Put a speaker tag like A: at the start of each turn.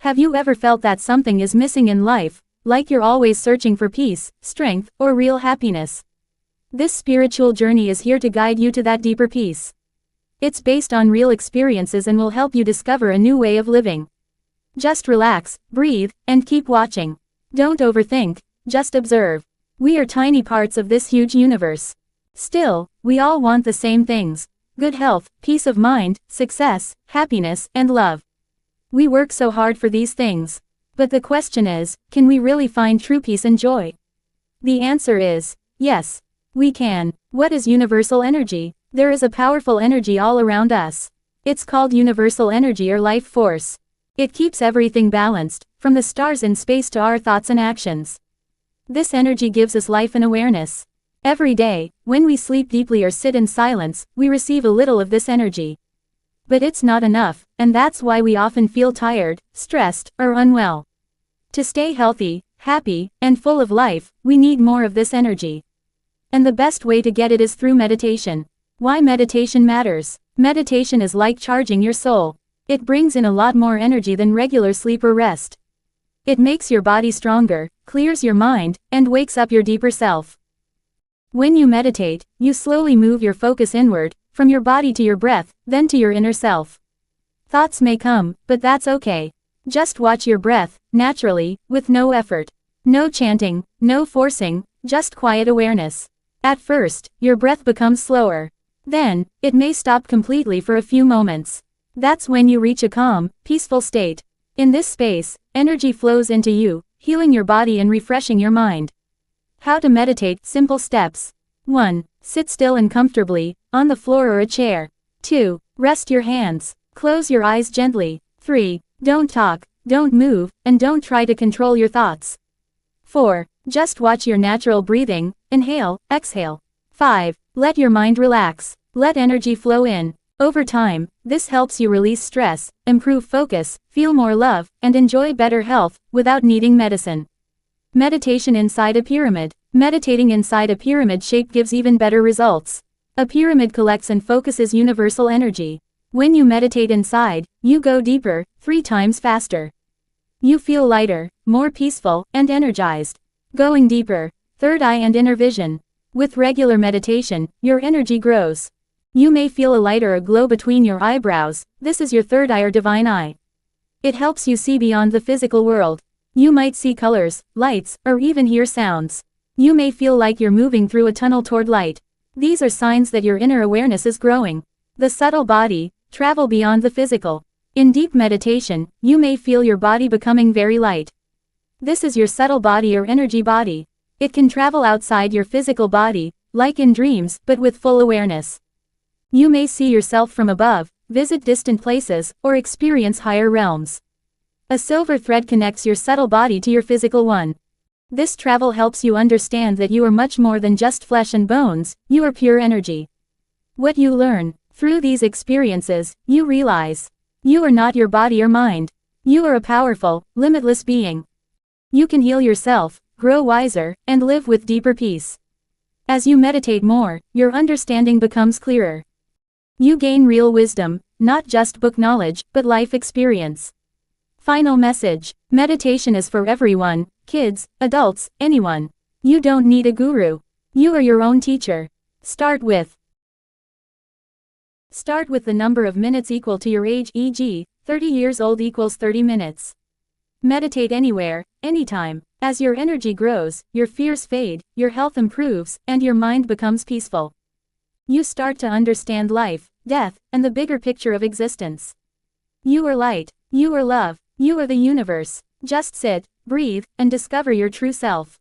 A: Have you ever felt that something is missing in life, like you're always searching for peace, strength, or real happiness? This spiritual journey is here to guide you to that deeper peace. It's based on real experiences and will help you discover a new way of living. Just relax, breathe, and keep watching. Don't overthink, just observe. We are tiny parts of this huge universe. Still, we all want the same things: good health, peace of mind, success, happiness, and love. We work so hard for these things. But the question is, can we really find true peace and joy? The answer is, yes, we can. What is universal energy? There is a powerful energy all around us. It's called universal energy or life force. It keeps everything balanced, from the stars in space to our thoughts and actions. This energy gives us life and awareness. Every day, when we sleep deeply or sit in silence, we receive a little of this energy. But it's not enough, and that's why we often feel tired, stressed, or unwell. To stay healthy, happy, and full of life, we need more of this energy. And the best way to get it is through meditation. Why meditation matters? Meditation is like charging your soul. It brings in a lot more energy than regular sleep or rest. It makes your body stronger, clears your mind, and wakes up your deeper self. When you meditate, you slowly move your focus inward, from your body to your breath, then to your inner self. Thoughts may come, but that's okay. Just watch your breath, naturally, with no effort. No chanting, no forcing, just quiet awareness. At first, your breath becomes slower. Then, it may stop completely for a few moments. That's when you reach a calm, peaceful state. In this space, energy flows into you, healing your body and refreshing your mind. How to meditate? Simple steps. 1. Sit still and comfortably, on the floor or a chair. 2. Rest your hands. Close your eyes gently. 3. Don't talk, don't move, and don't try to control your thoughts. 4. Just watch your natural breathing, inhale, exhale. 5. Let your mind relax. Let energy flow in. Over time, this helps you release stress, improve focus, feel more love, and enjoy better health, without needing medicine. Meditation inside a pyramid. Meditating inside a pyramid shape gives even better results. A pyramid collects and focuses universal energy. When you meditate inside, you go deeper, 3 times faster. You feel lighter, more peaceful, and energized. Going deeper, third eye and inner vision. With regular meditation, your energy grows. You may feel a light or a glow between your eyebrows. This is your third eye or divine eye. It helps you see beyond the physical world. You might see colors, lights, or even hear sounds. You may feel like you're moving through a tunnel toward light. These are signs that your inner awareness is growing. The subtle body, travel beyond the physical. In deep meditation, you may feel your body becoming very light. This is your subtle body or energy body. It can travel outside your physical body, like in dreams, but with full awareness. You may see yourself from above, visit distant places, or experience higher realms. A silver thread connects your subtle body to your physical one. This travel helps you understand that you are much more than just flesh and bones, you are pure energy. What you learn, through these experiences, you realize. You are not your body or mind. You are a powerful, limitless being. You can heal yourself, grow wiser, and live with deeper peace. As you meditate more, your understanding becomes clearer. You gain real wisdom, not just book knowledge, but life experience. Final message. Meditation is for everyone, kids, adults, anyone. You don't need a guru. You are your own teacher. Start with the number of minutes equal to your age, e.g., 30 years old equals 30 minutes. Meditate anywhere, anytime. As your energy grows, your fears fade, your health improves, and your mind becomes peaceful. You start to understand life, death, and the bigger picture of existence. You are light. You are love. You are the universe. Just sit, breathe, and discover your true self.